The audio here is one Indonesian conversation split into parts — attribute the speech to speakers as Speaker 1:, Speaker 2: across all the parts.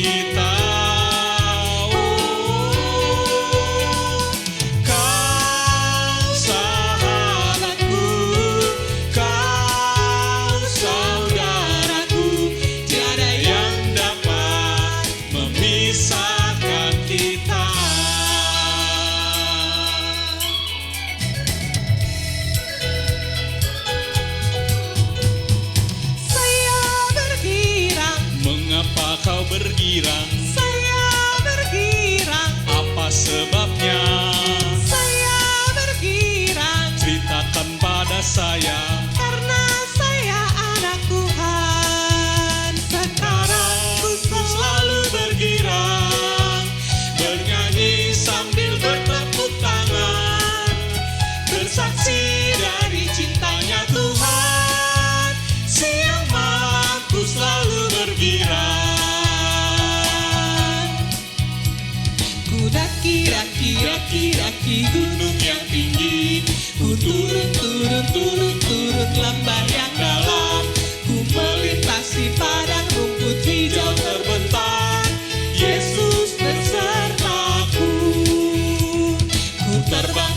Speaker 1: kita. Kau sahabatku, kau saudaraku, tiada yang dapat memisahkan kita. Mengapa kau bergirang?
Speaker 2: Saya bergirang.
Speaker 1: Apa sebabnya?
Speaker 2: Saya bergirang.
Speaker 1: Ceritakan pada saya.
Speaker 2: Karena saya anak Tuhan. Sekarang
Speaker 1: Ku selalu bergirang, bernyanyi sambil bertepuk tangan, bersaksi dari cintanya Tuhan. Siang malam ku selalu bergirang.
Speaker 2: ku daki gunung yang tinggi. Ku turun lembah yang dalam. Ku melintasi padang rumput hijau terbentang. Yesus besertaku. Ku terbang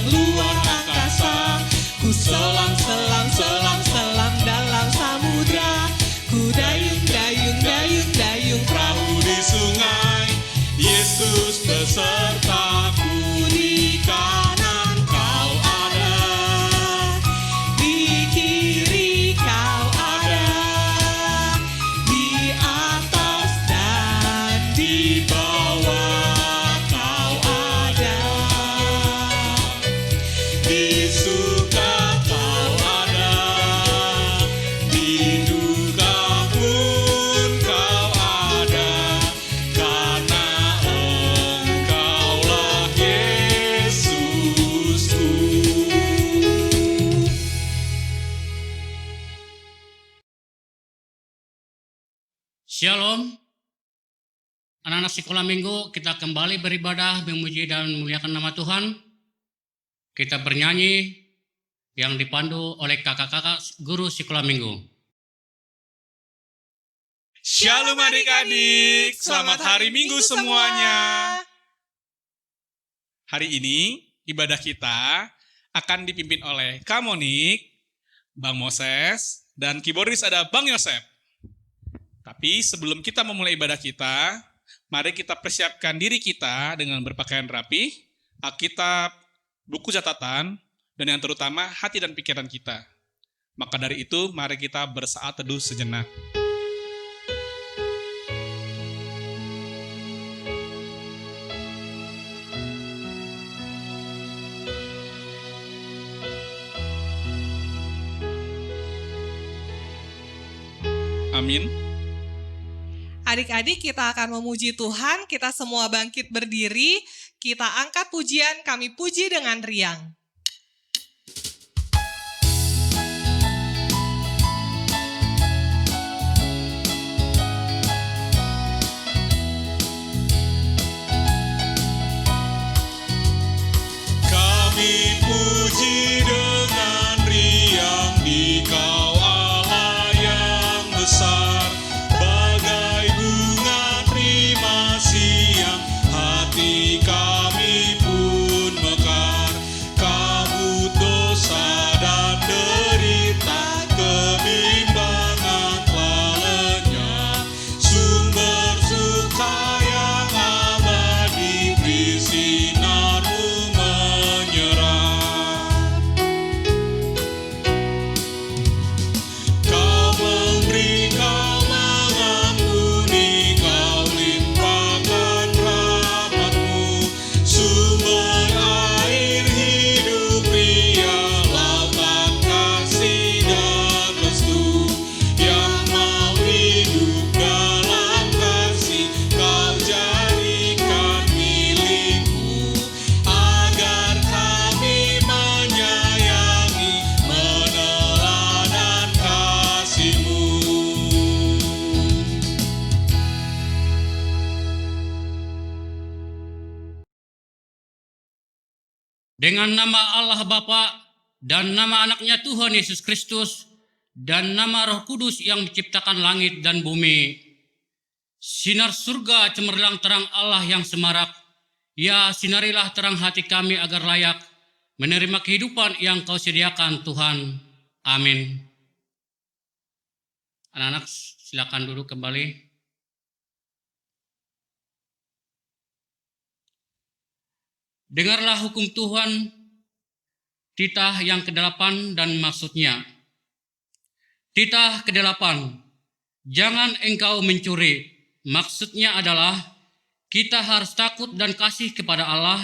Speaker 2: luar angkasa. Ku selam dalam samudra. Ku dayung
Speaker 1: Perahu di sungai, Yesus besertaku. Di kanan kau ada,
Speaker 2: di kiri kau ada, di atas dan
Speaker 1: di bawah kau ada, di suka kau ada, di duka pun kau ada, karena Engkaulah Yesusku.
Speaker 3: Shalom, anak-anak sekolah minggu, kita kembali beribadah, memuji dan memuliakan nama Tuhan. Kita bernyanyi yang dipandu oleh kakak-kakak guru sekolah minggu.
Speaker 1: Shalom adik-adik, selamat hari Minggu semuanya. Hari ini ibadah kita akan dipimpin oleh Kak Monik, Bang Moses, dan keyboardis ada Bang Yosef. Tapi sebelum kita memulai ibadah kita, mari kita persiapkan diri kita dengan berpakaian rapi, Alkitab, buku catatan, dan yang terutama hati dan pikiran kita. Maka dari itu, mari kita bersaat teduh sejenak. Amin.
Speaker 2: Adik-adik, kita akan memuji Tuhan. Kita semua bangkit berdiri. Kita angkat pujian, kami puji dengan riang.
Speaker 1: Kami puji dengan riang di Kau Allah yang besar, bagai bunga terima siang, hati kami pun mekar. Kabut dosa dan derita, kebimbangan telah lenyap, sumber suka yang abadi di sinar-Mu menyerap. Kau memberi, Kau mengampuni, Kau limpahkan rahmat-Mu, sumber air hidup ria, lautan kasih dan restu, yang mau hidup dalam kasih. Kau jadikan milik-Mu, agar kami menyayangi, meneladan kasih-Mu.
Speaker 3: Dengan nama Allah Bapa dan nama anaknya Tuhan Yesus Kristus dan nama Roh Kudus yang menciptakan langit dan bumi. Sinar surga cemerlang terang Allah yang semarak. Ya, sinarilah terang hati kami agar layak menerima kehidupan yang Kau sediakan Tuhan. Amin. Anak-anak silakan duduk kembali. Dengarlah hukum Tuhan, titah yang ke-8 dan maksudnya. Titah ke-8, jangan engkau mencuri. Maksudnya adalah kita harus takut dan kasih kepada Allah.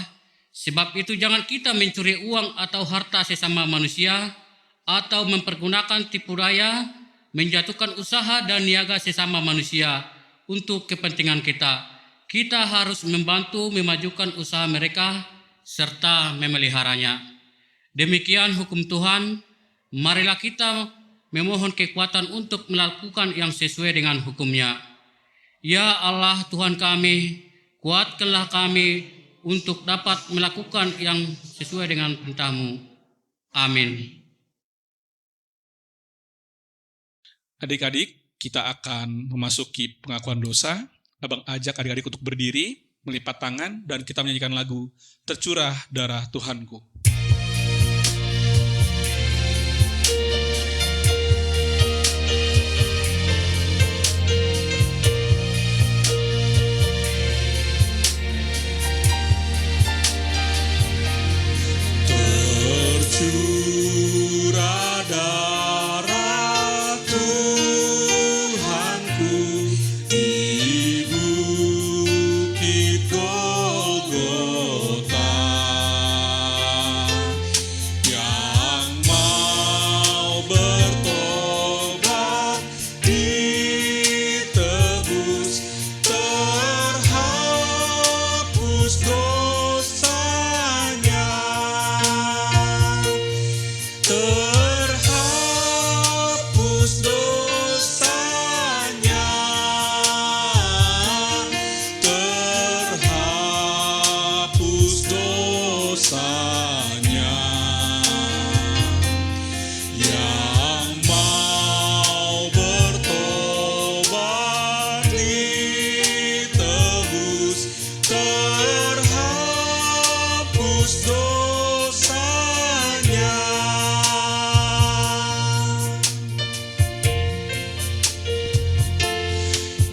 Speaker 3: Sebab itu jangan kita mencuri uang atau harta sesama manusia, atau mempergunakan tipu daya, menjatuhkan usaha dan niaga sesama manusia untuk kepentingan kita. Kita harus membantu memajukan usaha mereka serta memeliharanya. Demikian hukum Tuhan. Marilah kita memohon kekuatan untuk melakukan yang sesuai dengan hukum-Nya. Ya Allah Tuhan kami, kuatkanlah kami untuk dapat melakukan yang sesuai dengan perintah-Mu. Amin.
Speaker 1: Adik-adik, kita akan memasuki pengakuan dosa. Abang ajak adik-adik untuk berdiri, melipat tangan, dan kita menyanyikan lagu Tercurah Darah Tuhanku.
Speaker 4: Tercurah darah Tuhanku di bukit Golgota, yang mau bertobat ditebus, terhapus dosanya. Terhapus dosanya, terhapus dosanya. Yang mau bertobat ditebus, terhapus dosanya.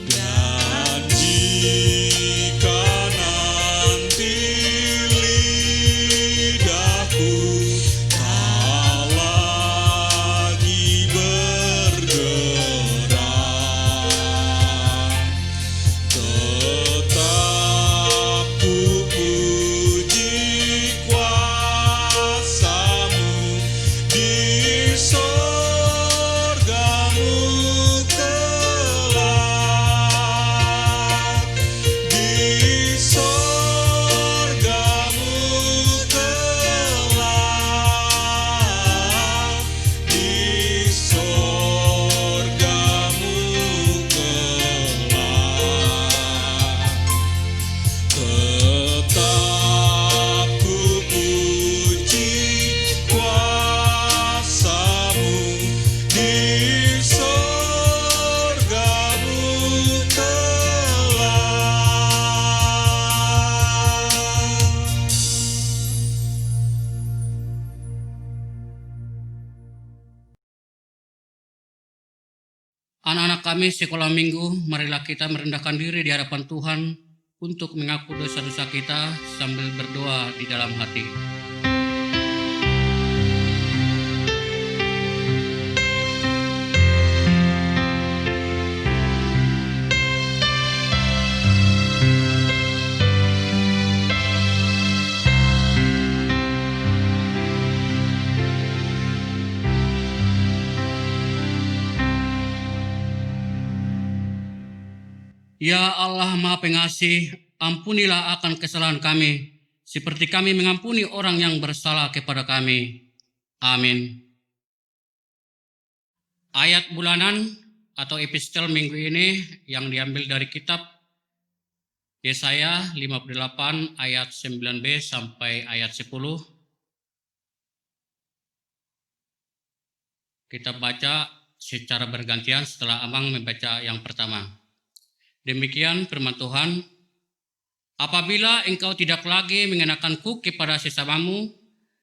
Speaker 4: Dan jika nanti lidahku tak lagi bergerak, tetap ku puji kuasa-Mu di sorga-Mu kelak, di sorga-Mu kelak, di sorga-Mu kelak. Tetap ku puji kuasa-Mu di sorga-Mu kelak.
Speaker 3: Anak-anak kami sekolah minggu, marilah kita merendahkan diri di hadapan Tuhan untuk mengaku dosa-dosa kita sambil berdoa di dalam hati. Ya Allah Maha Pengasih, ampunilah akan kesalahan kami, seperti kami mengampuni orang yang bersalah kepada kami. Amin. Ayat bulanan atau epistel minggu ini yang diambil dari kitab Yesaya 58 ayat 9b sampai ayat 10. Kita baca secara bergantian setelah Abang membaca yang pertama. Demikian firman Tuhan. Apabila engkau tidak lagi mengenakan kuk kepada sesamamu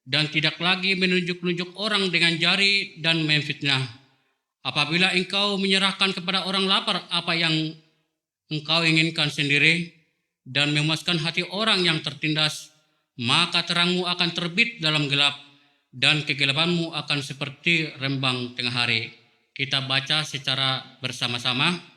Speaker 3: dan tidak lagi menunjuk-nunjuk orang dengan jari dan memfitnah. Apabila engkau menyerahkan kepada orang lapar apa yang engkau inginkan sendiri dan memuaskan hati orang yang tertindas, maka terangmu akan terbit dalam gelap dan kegelapanmu akan seperti rembang tengah hari. Kita baca secara bersama-sama.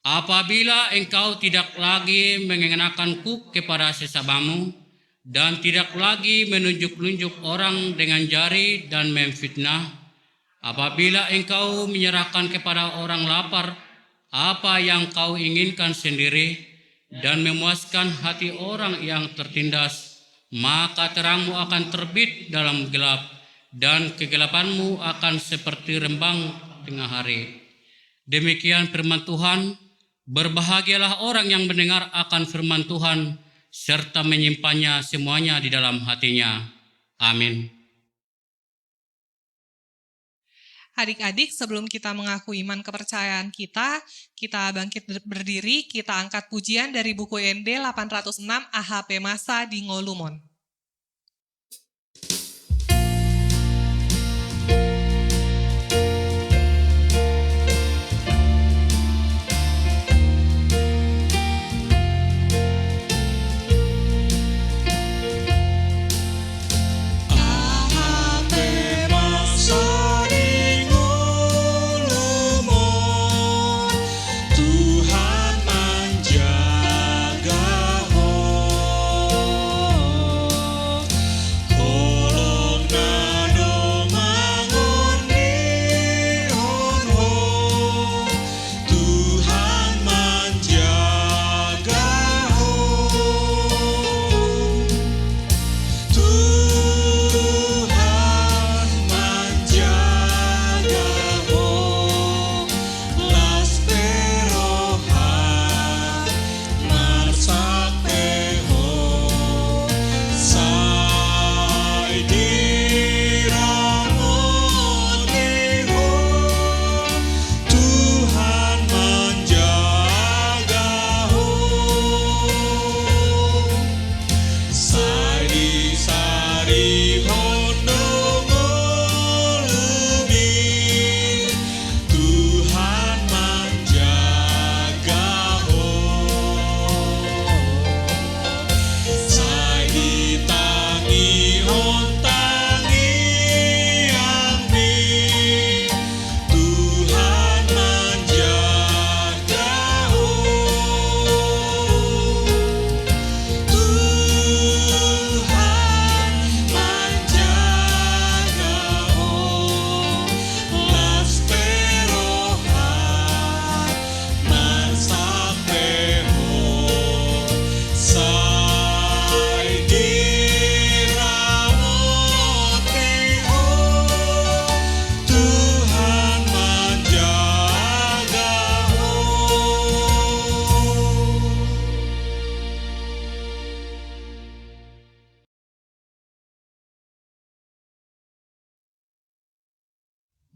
Speaker 3: Apabila engkau tidak lagi mengenakan kuk kepada sesamamu dan tidak lagi menunjuk-nunjuk orang dengan jari dan memfitnah, apabila engkau menyerahkan kepada orang lapar apa yang kau inginkan sendiri dan memuaskan hati orang yang tertindas, maka terangmu akan terbit dalam gelap dan kegelapanmu akan seperti rembang tengah hari. Demikian firman Tuhan. Berbahagialah orang yang mendengar akan firman Tuhan serta menyimpannya semuanya di dalam hatinya. Amin.
Speaker 2: Adik-adik, sebelum kita mengaku iman kepercayaan kita bangkit berdiri, kita angkat pujian dari buku ND 806 AHP Masa di Ngolumon.
Speaker 4: Tuhan menjaga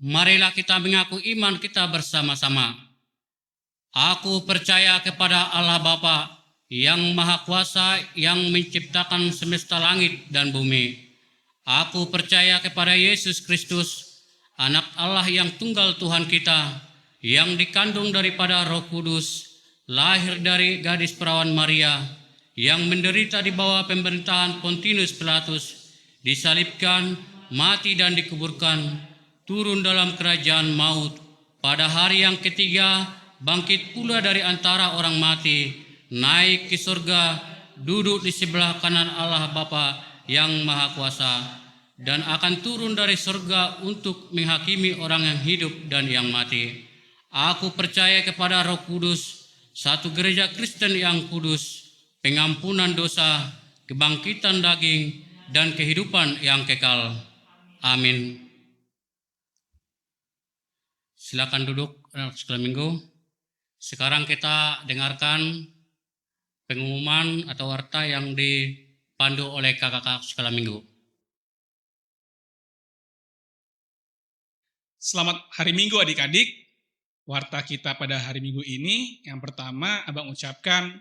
Speaker 3: Marilah kita mengaku iman kita bersama-sama. Aku percaya kepada Allah Bapa yang Maha Kuasa yang menciptakan semesta langit dan bumi. Aku percaya kepada Yesus Kristus, Anak Allah yang tunggal Tuhan kita, yang dikandung daripada Roh Kudus, lahir dari gadis perawan Maria, yang menderita di bawah pemerintahan Pontius Pilatus, disalibkan, mati dan dikuburkan, turun dalam kerajaan maut, pada hari yang ketiga bangkit pula dari antara orang mati, naik ke surga, duduk di sebelah kanan Allah Bapa yang Maha Kuasa, dan akan turun dari surga untuk menghakimi orang yang hidup dan yang mati. Aku percaya kepada Roh Kudus, satu gereja Kristen yang kudus, pengampunan dosa, kebangkitan daging, dan kehidupan yang kekal. Amin. Silakan duduk, anak sekolah minggu. Sekarang kita dengarkan pengumuman atau warta yang dipandu oleh kakak-kakak sekolah minggu.
Speaker 1: Selamat hari Minggu adik-adik. warta kita pada hari Minggu ini. Yang pertama, Abang ucapkan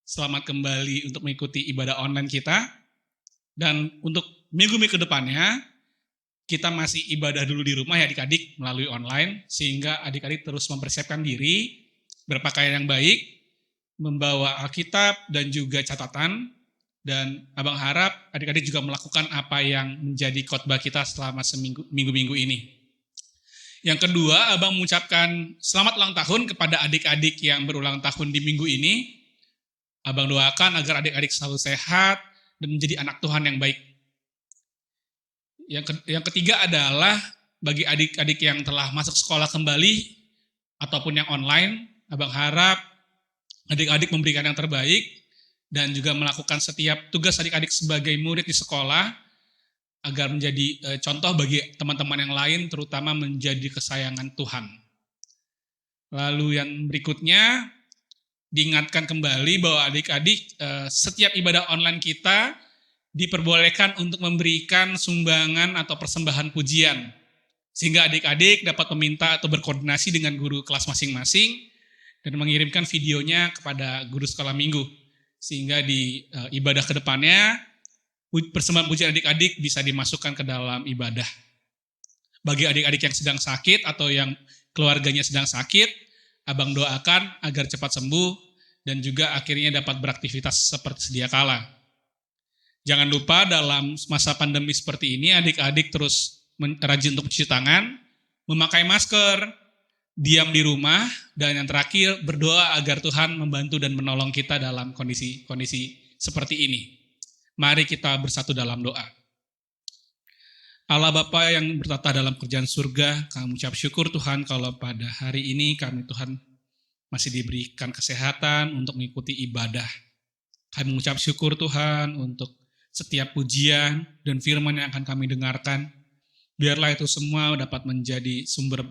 Speaker 1: selamat kembali untuk mengikuti ibadah online kita. Dan untuk minggu-minggu ke depannya, kita masih ibadah dulu di rumah ya adik-adik melalui online, sehingga adik-adik terus mempersiapkan diri, berpakaian yang baik, membawa Alkitab dan juga catatan, dan Abang harap adik-adik juga melakukan apa yang menjadi khotbah kita selama minggu-minggu ini. Yang kedua, Abang mengucapkan selamat ulang tahun kepada adik-adik yang berulang tahun di minggu ini. Abang doakan agar adik-adik selalu sehat dan menjadi anak Tuhan yang baik. Yang ketiga adalah bagi adik-adik yang telah masuk sekolah kembali ataupun yang online, Abang harap adik-adik memberikan yang terbaik dan juga melakukan setiap tugas adik-adik sebagai murid di sekolah agar menjadi contoh bagi teman-teman yang lain, terutama menjadi kesayangan Tuhan. Lalu yang berikutnya, diingatkan kembali bahwa adik-adik setiap ibadah online kita diperbolehkan untuk memberikan sumbangan atau persembahan pujian. Sehingga adik-adik dapat meminta atau berkoordinasi dengan guru kelas masing-masing dan mengirimkan videonya kepada guru sekolah minggu. Sehingga di ibadah ke depannya, persembahan pujian adik-adik bisa dimasukkan ke dalam ibadah. Bagi adik-adik yang sedang sakit atau yang keluarganya sedang sakit, Abang doakan agar cepat sembuh dan juga akhirnya dapat beraktivitas seperti sedia kala. Jangan lupa dalam masa pandemi seperti ini, adik-adik terus rajin untuk cuci tangan, memakai masker, diam di rumah, dan yang terakhir berdoa agar Tuhan membantu dan menolong kita dalam kondisi seperti ini. Mari kita bersatu dalam doa. Allah Bapa yang bertata dalam kerjaan surga, kami ucap syukur Tuhan kalau pada hari ini kami Tuhan masih diberikan kesehatan untuk mengikuti ibadah. Kami mengucap syukur Tuhan untuk setiap pujian dan firman yang akan kami dengarkan. Biarlah itu semua dapat menjadi sumber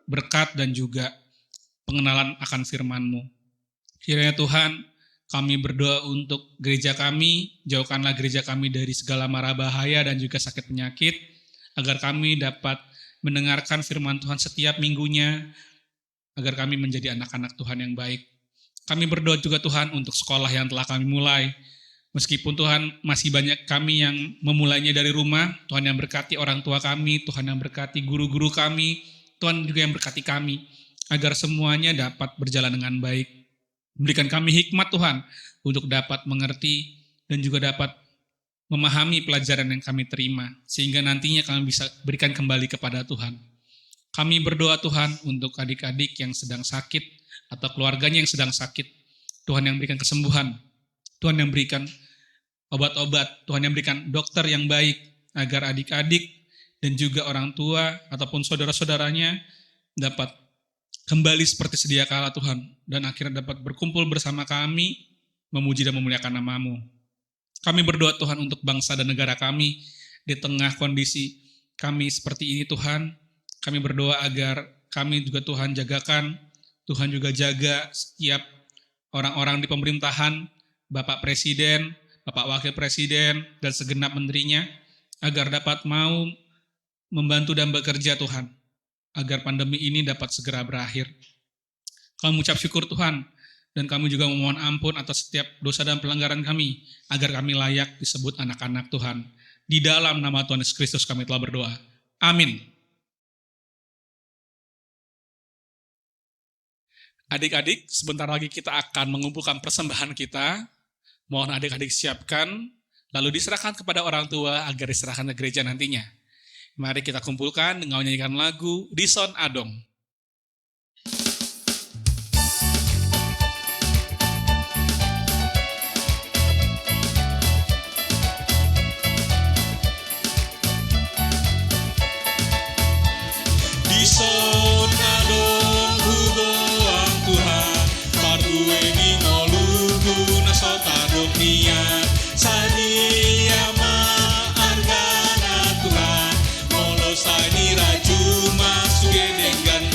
Speaker 1: berkat dan juga pengenalan akan firman-Mu. Kiranya Tuhan, kami berdoa untuk gereja kami, jauhkanlah gereja kami dari segala mara bahaya dan juga sakit penyakit, agar kami dapat mendengarkan firman Tuhan setiap minggunya, agar kami menjadi anak-anak Tuhan yang baik. Kami berdoa juga Tuhan untuk sekolah yang telah kami mulai, meskipun Tuhan masih banyak kami yang memulainya dari rumah, Tuhan yang berkati orang tua kami, Tuhan yang berkati guru-guru kami, Tuhan juga yang berkati kami, agar semuanya dapat berjalan dengan baik. Berikan kami hikmat Tuhan untuk dapat mengerti dan juga dapat memahami pelajaran yang kami terima, sehingga nantinya kami bisa berikan kembali kepada Tuhan. Kami berdoa Tuhan untuk adik-adik yang sedang sakit atau keluarganya yang sedang sakit. Tuhan yang berikan kesembuhan, Tuhan yang berikan obat-obat, Tuhan yang berikan dokter yang baik, agar adik-adik dan juga orang tua ataupun saudara-saudaranya dapat kembali seperti sedia kala Tuhan, dan akhirnya dapat berkumpul bersama kami, memuji dan memuliakan nama-Mu. Kami berdoa Tuhan untuk bangsa dan negara kami, di tengah kondisi kami seperti ini Tuhan, kami berdoa agar kami juga Tuhan jagakan, Tuhan juga jaga setiap orang-orang di pemerintahan, Bapak Presiden, Bapak Wakil Presiden, dan segenap menterinya, agar dapat mau membantu dan bekerja Tuhan, agar pandemi ini dapat segera berakhir. Kami mengucap syukur Tuhan, dan kami juga memohon ampun atas setiap dosa dan pelanggaran kami, agar kami layak disebut anak-anak Tuhan. Di dalam nama Tuhan Yesus Kristus kami telah berdoa. Amin. Adik-adik, sebentar lagi kita akan mengumpulkan persembahan kita. Mohon adik-adik siapkan, lalu diserahkan kepada orang tua agar diserahkan ke gereja nantinya. Mari kita kumpulkan dengan menyanyikan lagu Dison Adong.
Speaker 4: Dison Adong hugoang Tuhan, pardueni ngolugu nasota doknian, sadia ma argana Tuhan. Sani raju masuk dengan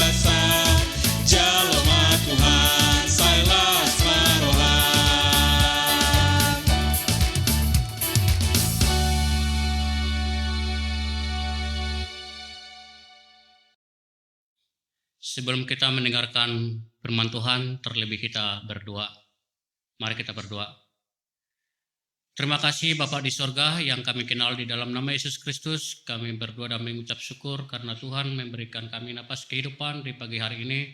Speaker 3: sebelum kita mendengarkan firman Tuhan, terlebih kita berdoa. Mari kita berdoa. Terima kasih Bapa di sorga yang kami kenal di dalam nama Yesus Kristus. Kami berdoa dan mengucap syukur karena Tuhan memberikan kami napas kehidupan di pagi hari ini.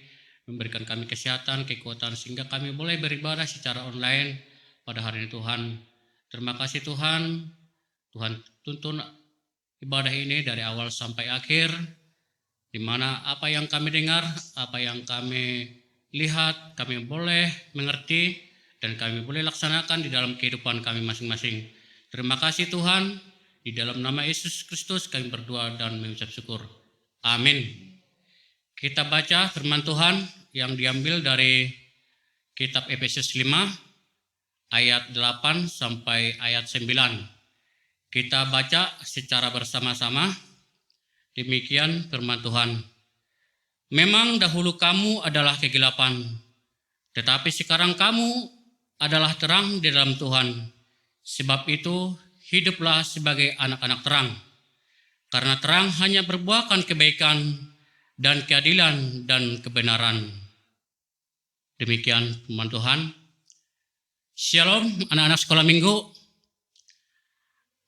Speaker 3: Memberikan kami kesehatan, kekuatan sehingga kami boleh beribadah secara online pada hari ini Tuhan. Terima kasih Tuhan. Tuhan tuntun ibadah ini dari awal sampai akhir. Di mana apa yang kami dengar, apa yang kami lihat, kami boleh mengerti dan kami boleh laksanakan di dalam kehidupan kami masing-masing. Terima kasih Tuhan, di dalam nama Yesus Kristus kami berdoa dan mengucap syukur. Amin. Kita baca firman Tuhan yang diambil dari kitab Efesus 5 ayat 8 sampai ayat 9. Kita baca secara bersama-sama. Demikian firman Tuhan. Memang dahulu kamu adalah kegelapan, tetapi sekarang kamu adalah terang di dalam Tuhan. Sebab itu, hiduplah sebagai anak-anak terang. Karena terang hanya berbuahkan kebaikan dan keadilan dan kebenaran. Demikian firman Tuhan. Shalom anak-anak sekolah minggu.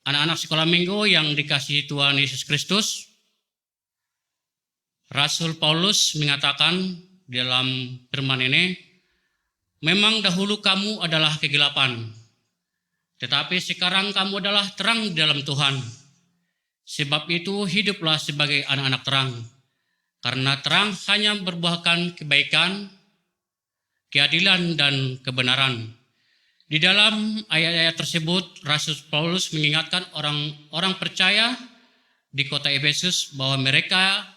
Speaker 3: Anak-anak sekolah minggu yang dikasihi Tuhan Yesus Kristus. Rasul Paulus mengatakan dalam firman ini, memang dahulu kamu adalah kegelapan, tetapi sekarang kamu adalah terang di dalam Tuhan. Sebab itu hiduplah sebagai anak-anak terang, karena terang hanya berbuahkan kebaikan, keadilan, dan kebenaran. Di dalam ayat-ayat tersebut, Rasul Paulus mengingatkan orang-orang percaya di kota Efesus bahwa mereka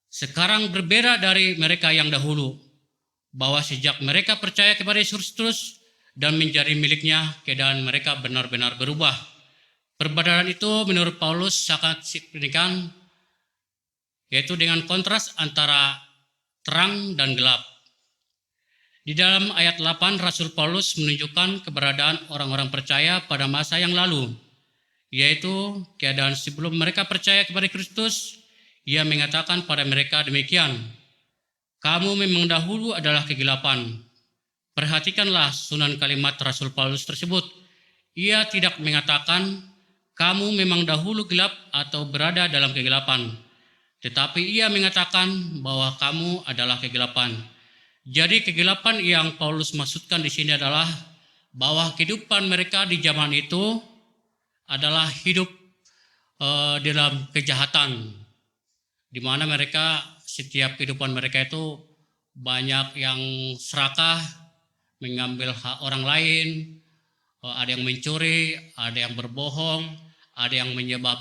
Speaker 3: sekarang berbeda dari mereka yang dahulu. Bahwa sejak mereka percaya kepada Yesus Kristus dan menjadi miliknya, keadaan mereka benar-benar berubah. Perbedaan itu menurut Paulus sangat signifikan, yaitu dengan kontras antara terang dan gelap. Di dalam ayat 8, Rasul Paulus menunjukkan keberadaan orang-orang percaya pada masa yang lalu, yaitu keadaan sebelum mereka percaya kepada Kristus. Ia mengatakan pada mereka demikian, kamu memang dahulu adalah kegelapan. Perhatikanlah susunan kalimat Rasul Paulus tersebut. Ia tidak mengatakan kamu memang dahulu gelap atau berada dalam kegelapan. Tetapi ia mengatakan bahwa kamu adalah kegelapan. Jadi kegelapan yang Paulus maksudkan di sini adalah bahwa kehidupan mereka di zaman itu adalah hidup dalam kejahatan. Di mana mereka setiap kehidupan mereka itu banyak yang serakah, mengambil hak orang lain, ada yang mencuri, ada yang berbohong, ada yang menyembah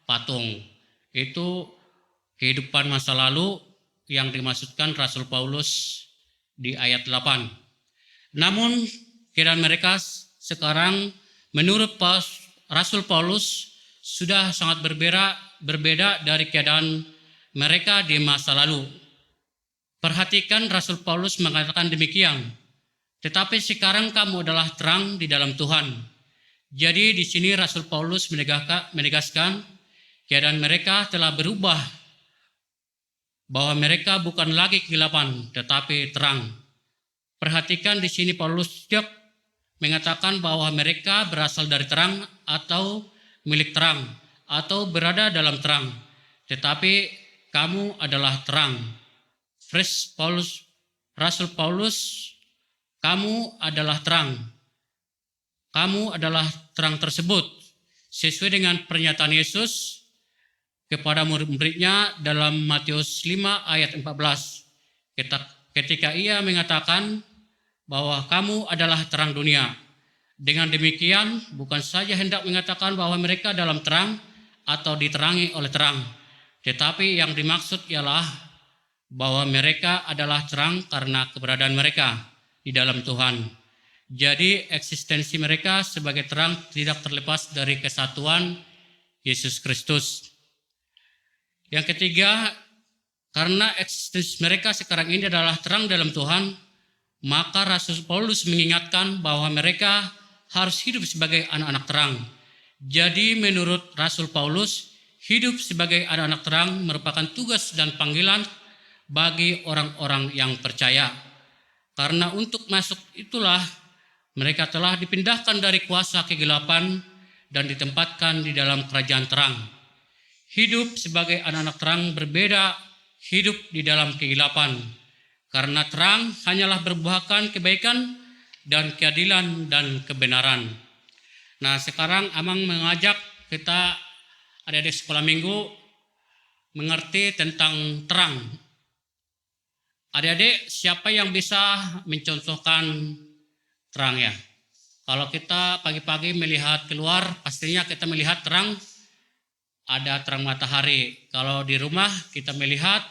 Speaker 3: patung. Itu kehidupan masa lalu yang dimaksudkan Rasul Paulus di ayat 8. Namun keadaan mereka sekarang menurut Rasul Paulus sudah sangat berbeda dari keadaan mereka di masa lalu. Perhatikan Rasul Paulus mengatakan demikian. Tetapi sekarang kamu adalah terang di dalam Tuhan. Jadi di sini Rasul Paulus menegaskan keadaan mereka telah berubah. Bahwa mereka bukan lagi kegelapan tetapi terang. Perhatikan di sini Paulus tidak mengatakan bahwa mereka berasal dari terang atau milik terang atau berada dalam terang, tetapi kamu adalah terang. Rasul Paulus, kamu adalah terang. Kamu adalah terang tersebut sesuai dengan pernyataan Yesus kepada murid-muridnya dalam Matius 5 ayat 14. Ketika ia mengatakan bahwa kamu adalah terang dunia. Dengan demikian bukan saja hendak mengatakan bahwa mereka dalam terang atau diterangi oleh terang, tetapi yang dimaksud ialah bahwa mereka adalah terang karena keberadaan mereka di dalam Tuhan. Jadi eksistensi mereka sebagai terang tidak terlepas dari kesatuan Yesus Kristus. Yang ketiga, karena eksistensi mereka sekarang ini adalah terang dalam Tuhan, maka Rasul Paulus mengingatkan bahwa mereka harus hidup sebagai anak-anak terang. Jadi menurut Rasul Paulus, hidup sebagai anak-anak terang merupakan tugas dan panggilan bagi orang-orang yang percaya. Karena untuk masuk itulah mereka telah dipindahkan dari kuasa kegelapan dan ditempatkan di dalam kerajaan terang. Hidup sebagai anak-anak terang berbeda hidup di dalam kegelapan. Karena terang hanyalah berbuahkan kebaikan dan keadilan dan kebenaran. Nah, sekarang Amang mengajak kita adik-adik sekolah minggu mengerti tentang terang. Adik-adik, siapa yang bisa mencontohkan terang ya? Kalau kita pagi-pagi melihat keluar, pastinya kita melihat terang, ada terang matahari. Kalau di rumah kita melihat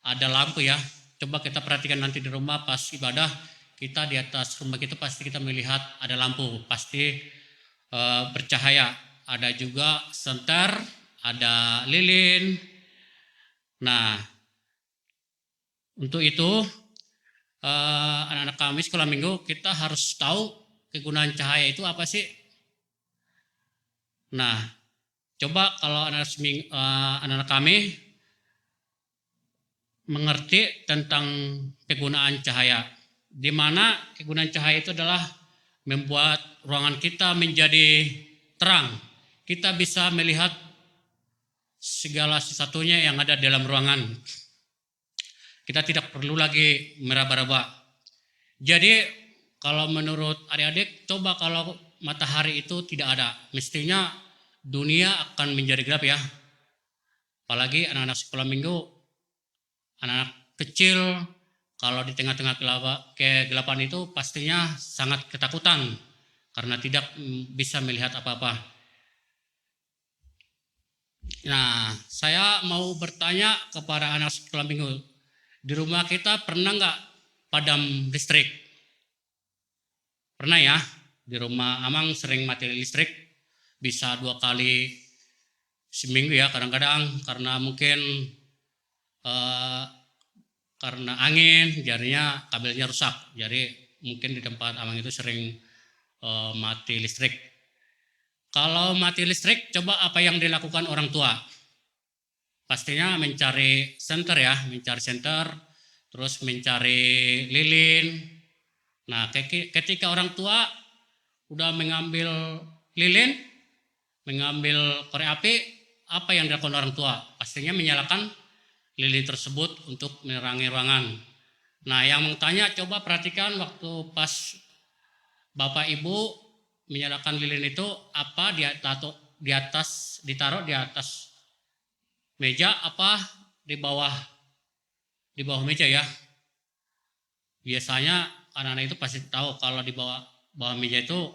Speaker 3: ada lampu ya. Coba kita perhatikan nanti di rumah pas ibadah, kita di atas rumah kita pasti kita melihat ada lampu, pasti bercahaya. Ada juga senter, ada lilin. Nah, untuk itu anak-anak kami sekolah minggu kita harus tahu kegunaan cahaya itu apa sih. Nah, coba kalau anak-anak kami mengerti tentang kegunaan cahaya, di mana kegunaan cahaya itu adalah membuat ruangan kita menjadi terang. Kita bisa melihat segala sesuatunya yang ada dalam ruangan. Kita tidak perlu lagi meraba-raba. Jadi kalau menurut adik-adik, coba kalau matahari itu tidak ada, mestinya dunia akan menjadi gelap ya. Apalagi anak-anak sekolah minggu, anak-anak kecil, kalau di tengah-tengah kegelapan itu pastinya sangat ketakutan karena tidak bisa melihat apa-apa. Nah, saya mau bertanya kepada anak sekolah minggu, di rumah kita pernah nggak padam listrik? Pernah ya? Di rumah Amang sering mati listrik, bisa 2 kali seminggu ya kadang-kadang, karena mungkin karena angin, jadinya kabelnya rusak. Jadi mungkin di tempat Amang itu sering mati listrik. Kalau mati listrik, coba apa yang dilakukan orang tua? Pastinya mencari senter ya, mencari senter, terus mencari lilin. Nah, ketika orang tua udah mengambil lilin, mengambil korek api, apa yang dilakukan orang tua? Pastinya menyalakan lilin tersebut untuk menerangi ruangan. Nah, yang mau tanya, coba perhatikan waktu pas Bapak Ibu menyalakan lilin itu, apa ditaruh di atas meja apa di bawah meja ya? Biasanya anak-anak itu pasti tahu kalau di bawah meja itu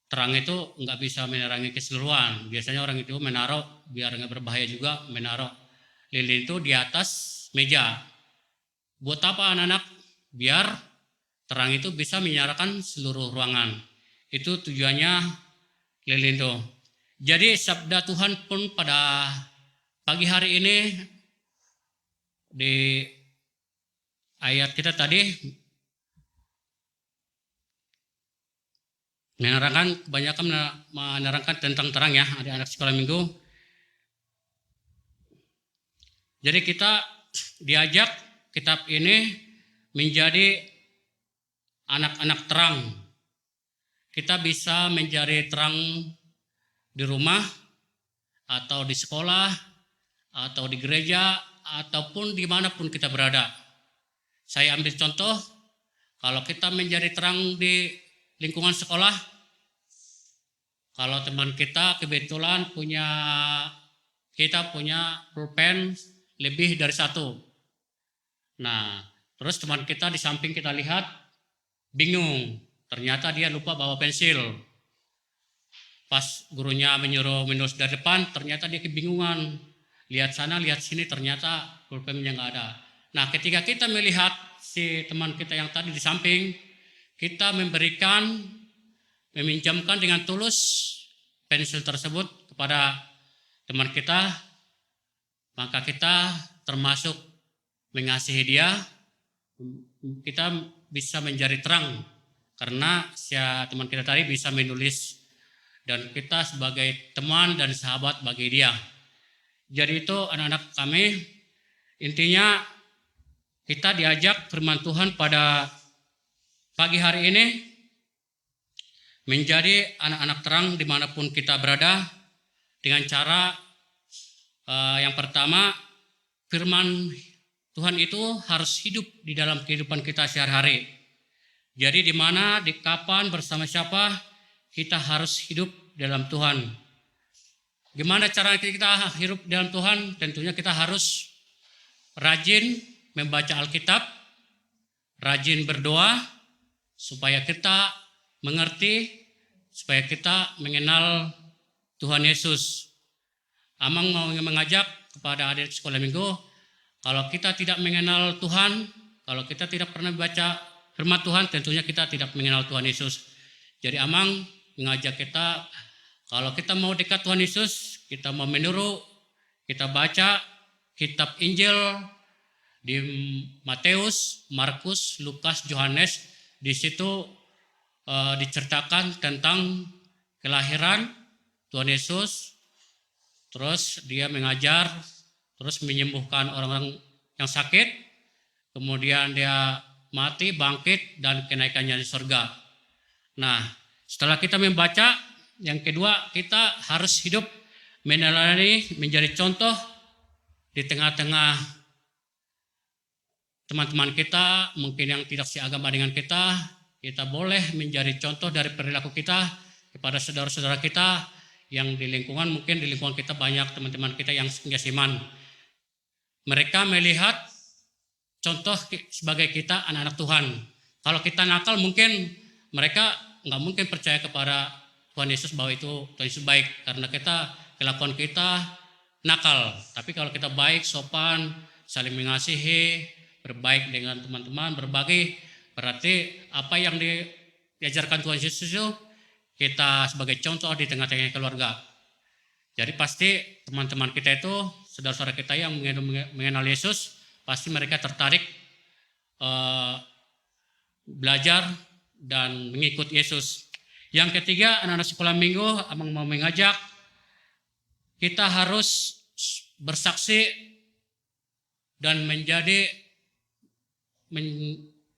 Speaker 3: terang itu nggak bisa menerangi keseluruhan. Biasanya orang itu menaruh, biar nggak berbahaya juga, menaruh lilin itu di atas meja. Buat apa anak-anak? Biar terang itu bisa menyalakan seluruh ruangan. Itu tujuannya lilin itu. Jadi sabda Tuhan pun pada pagi hari ini di ayat kita tadi kebanyakan menerangkan tentang terang ya, adik-anak sekolah minggu. Jadi kita diajak kitab ini menjadi anak-anak terang. Kita bisa menjadi terang di rumah, atau di sekolah, atau di gereja, ataupun dimanapun kita berada. Saya ambil contoh, kalau kita menjadi terang di lingkungan sekolah, kalau teman kita kebetulan punya pulpen lebih dari 1. Nah, terus teman kita di samping kita lihat bingung, ternyata dia lupa bawa pensil. Pas gurunya menyuruh menulis dari depan, ternyata dia kebingungan. Lihat sana, lihat sini, ternyata pulpennya nggak ada. Nah, ketika kita melihat si teman kita yang tadi di samping, kita meminjamkan dengan tulus pensil tersebut kepada teman kita, maka kita termasuk mengasihi dia, kita bisa menjadi terang karena si teman kita tadi bisa menulis, dan kita sebagai teman dan sahabat bagi dia. Jadi itu anak-anak kami, intinya kita diajak firman Tuhan pada pagi hari ini menjadi anak-anak terang dimanapun kita berada dengan cara yang pertama, firman Tuhan itu harus hidup di dalam kehidupan kita sehari-hari. Jadi di mana, di kapan, bersama siapa, kita harus hidup dalam Tuhan. Gimana cara kita hidup dalam Tuhan? Tentunya kita harus rajin membaca Alkitab, rajin berdoa, supaya kita mengerti, supaya kita mengenal Tuhan Yesus. Amang mau mengajak kepada adik sekolah minggu, kalau kita tidak mengenal Tuhan, kalau kita tidak pernah baca firman Tuhan, tentunya kita tidak mengenal Tuhan Yesus. Jadi Amang mengajak kita, kalau kita mau dekat Tuhan Yesus, kita mau meniru, kita baca kitab Injil di Matius, Markus, Lukas, Yohanes. Di situ diceritakan tentang kelahiran Tuhan Yesus, terus dia mengajar, terus menyembuhkan orang-orang yang sakit, kemudian dia mati, bangkit, dan kenaikannya di surga. Nah, setelah kita membaca, yang kedua kita harus hidup meneladani, menjadi contoh di tengah-tengah teman-teman kita, mungkin yang tidak seagama dengan kita boleh menjadi contoh dari perilaku kita kepada saudara-saudara kita yang di lingkungan, mungkin di lingkungan kita banyak teman-teman kita yang seiman. Mereka melihat contoh sebagai kita anak-anak Tuhan. Kalau kita nakal, mungkin mereka nggak mungkin percaya kepada Tuhan Yesus bahwa itu Tuhan Yesus baik, karena kelakuan kita nakal. Tapi kalau kita baik, sopan, saling mengasihi, berbaik dengan teman-teman, berbagi, berarti apa yang diajarkan Tuhan Yesus itu kita sebagai contoh di tengah-tengah keluarga. Jadi pasti teman-teman kita itu, saudara-saudara kita yang mengenal Yesus, pasti mereka tertarik belajar dan mengikut Yesus. Yang ketiga, anak-anak sekolah minggu, Amang mau mengajak, kita harus bersaksi dan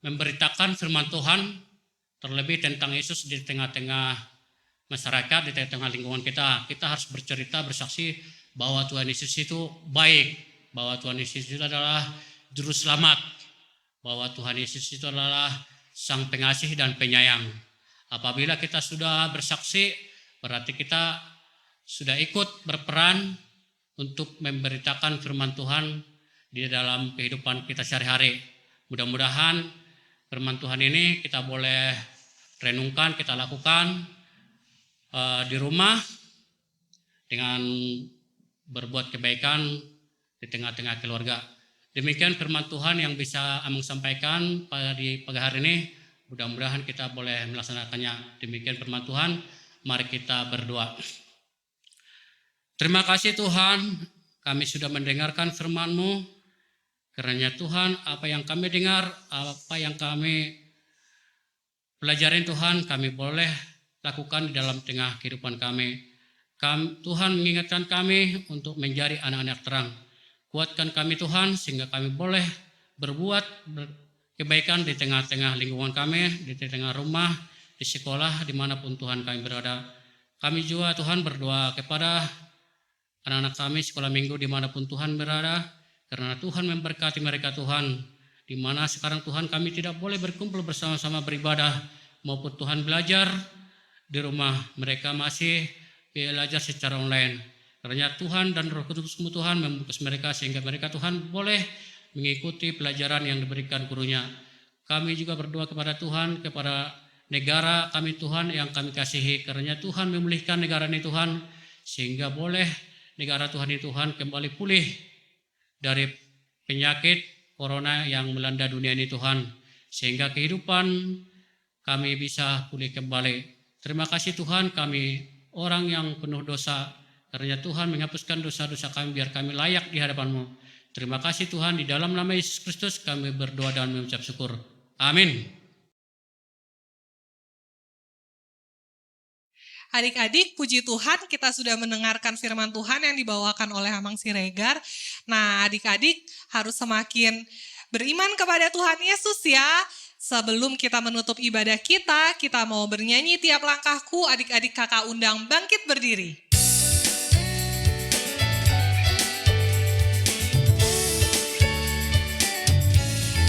Speaker 3: memberitakan firman Tuhan, terlebih tentang Yesus di tengah-tengah masyarakat, di tengah-tengah lingkungan kita. Kita harus bercerita, bersaksi bahwa Tuhan Yesus itu baik, bahwa Tuhan Yesus itu adalah juru selamat, bahwa Tuhan Yesus itu adalah sang pengasih dan penyayang. Apabila kita sudah bersaksi, berarti kita sudah ikut berperan untuk memberitakan firman Tuhan di dalam kehidupan kita sehari-hari. Mudah-mudahan firman Tuhan ini kita boleh renungkan, kita lakukan di rumah dengan berbuat kebaikan di tengah-tengah keluarga. Demikian firman Tuhan yang bisa Amang sampaikan di pagi hari ini. Mudah-mudahan kita boleh melaksanakannya. Demikian firman Tuhan. Mari kita berdoa. Terima kasih Tuhan, kami sudah mendengarkan firman-Mu. Karena Tuhan, apa yang kami dengar, apa yang kami pelajarin Tuhan, kami boleh lakukan di dalam tengah kehidupan kami. Tuhan mengingatkan kami untuk menjadi anak-anak terang. Kuatkan kami Tuhan, sehingga kami boleh berbuat kebaikan di tengah-tengah lingkungan kami, di tengah rumah, di sekolah, dimanapun Tuhan kami berada. Kami juga Tuhan berdoa kepada anak-anak kami sekolah minggu dimanapun Tuhan berada, karena Tuhan memberkati mereka Tuhan, di mana sekarang Tuhan kami tidak boleh berkumpul bersama-sama beribadah, maupun Tuhan belajar di rumah, mereka masih belajar secara online. Karena Tuhan dan Roh Kudus-Mu Tuhan membungkus mereka, sehingga mereka Tuhan boleh mengikuti pelajaran yang diberikan gurunya. Kami juga berdoa kepada Tuhan, kepada negara kami Tuhan yang kami kasihi, karena Tuhan memulihkan negara ini Tuhan, sehingga boleh negara Tuhan ini Tuhan kembali pulih dari penyakit corona yang melanda dunia ini Tuhan, sehingga kehidupan kami bisa pulih kembali. Terima kasih Tuhan, kami orang yang penuh dosa, karena Tuhan menghapuskan dosa-dosa kami biar kami layak di hadapan-Mu. Terima kasih Tuhan, di dalam nama Yesus Kristus kami berdoa dan mengucap syukur. Amin.
Speaker 2: Adik-adik, puji Tuhan kita sudah mendengarkan firman Tuhan yang dibawakan oleh Amang Siregar. Nah, adik-adik harus semakin beriman kepada Tuhan Yesus ya. Sebelum kita menutup ibadah kita mau bernyanyi tiap langkahku, adik-adik kakak undang bangkit berdiri.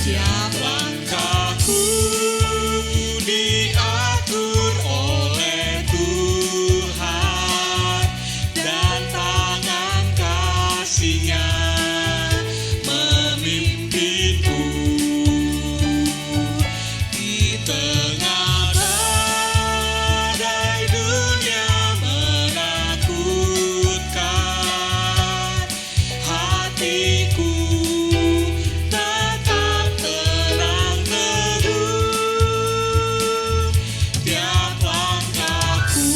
Speaker 4: Tiap langkahku diatur oleh Tuhan, dan tangan kasih-Nya memimpinku. Di tengah badai dunia menakutkan, hatiku tetap tenang teduh. Tiap langkahku,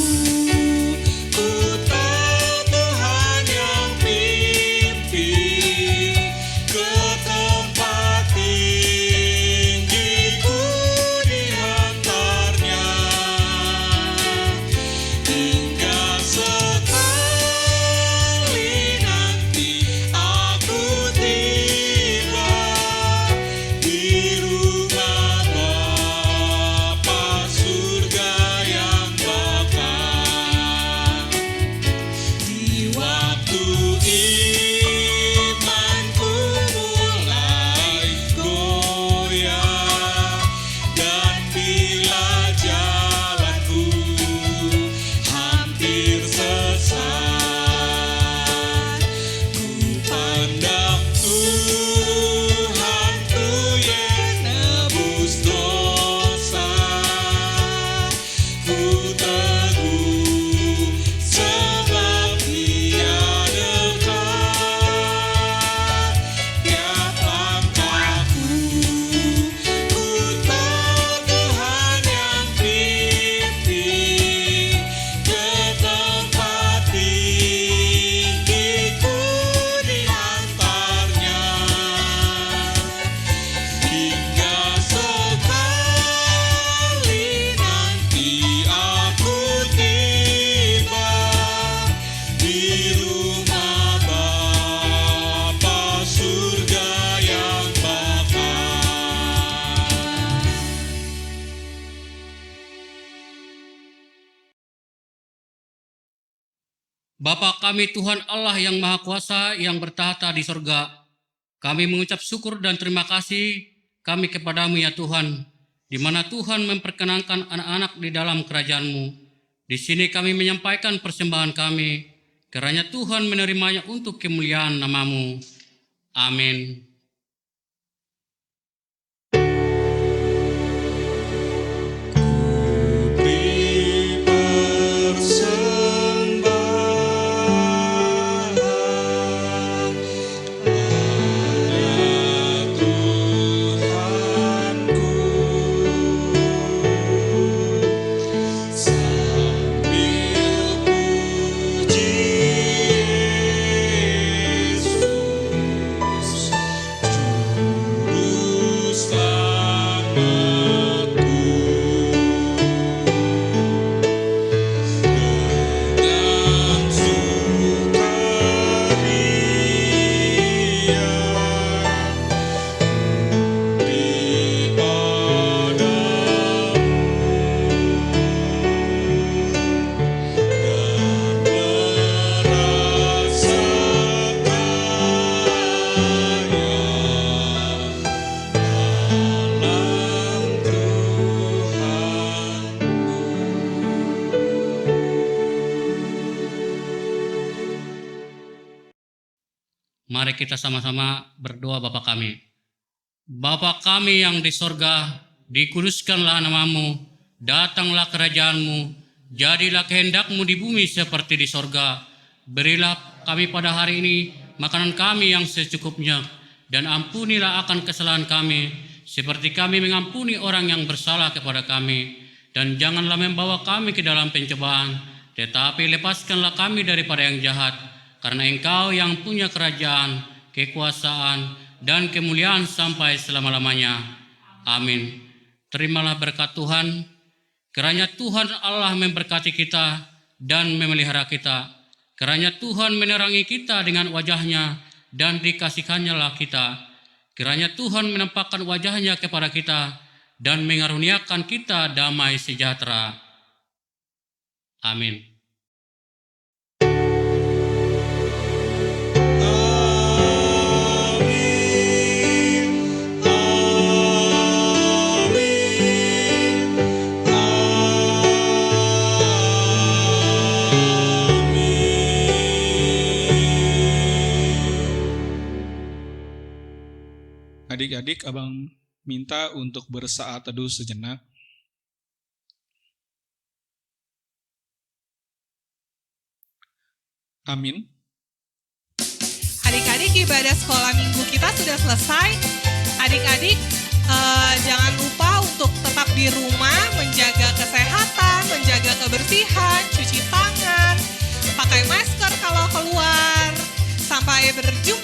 Speaker 4: ku tahu Tuhan yang pimpin ke tempat tinggiku dihantarnya, hingga sekali nanti aku tiba di rumah Bapa surga yang bakal. Di waktu imanku mulai goyah, dan bila jalanku hampir sesat, ku pandang Tuhanku yang nebus dosa. Ku teguh sebab Dia dekat. Tiap langkahku, ku tahu Tuhan yang pimpin ke tempat tinggiku dihantarnya, hingga sekali nanti aku tiba di rumah Bapa surga yang bakal.
Speaker 3: Bapa kami Tuhan Allah yang Maha Kuasa yang bertahta di sorga, kami mengucap syukur dan terima kasih kami kepadamu ya Tuhan, di mana Tuhan memperkenankan anak-anak di dalam kerajaan-Mu. Di sini kami menyampaikan persembahan kami, kiranya Tuhan menerimanya untuk kemuliaan nama-Mu. Amin.
Speaker 4: Beri persembahan pada Tuhanku, sambil puji Yesus, Juru Selamatku. Dengan sukaria
Speaker 3: Mari kita sama-sama berdoa Bapa kami. Bapa kami yang di sorga, dikuduskanlah nama-Mu, datanglah kerajaan-Mu, jadilah kehendak-Mu di bumi seperti di sorga. Berilah kami pada hari ini makanan kami yang secukupnya, dan ampunilah akan kesalahan kami, seperti kami mengampuni orang yang bersalah kepada kami. Dan janganlah membawa kami ke dalam pencobaan, tetapi lepaskanlah kami daripada yang jahat. Karena Engkau yang punya kerajaan, kekuasaan, dan kemuliaan sampai selama-lamanya. Amin. Terimalah berkat Tuhan. Kiranya Tuhan Allah memberkati kita dan memelihara kita. Kiranya Tuhan menerangi kita dengan wajah-Nya dan dikasihkannya lah kita. Kiranya Tuhan menampakkan wajahnya kepada kita dan mengaruniakan kita damai sejahtera. Amin.
Speaker 1: Adik-adik, abang minta untuk bersaat teduh sejenak. Amin.
Speaker 2: Adik-adik, ibadah sekolah minggu kita sudah selesai. Adik-adik, jangan lupa untuk tetap di rumah, menjaga kesehatan, menjaga kebersihan, cuci tangan, pakai masker kalau keluar. Sampai berjumpa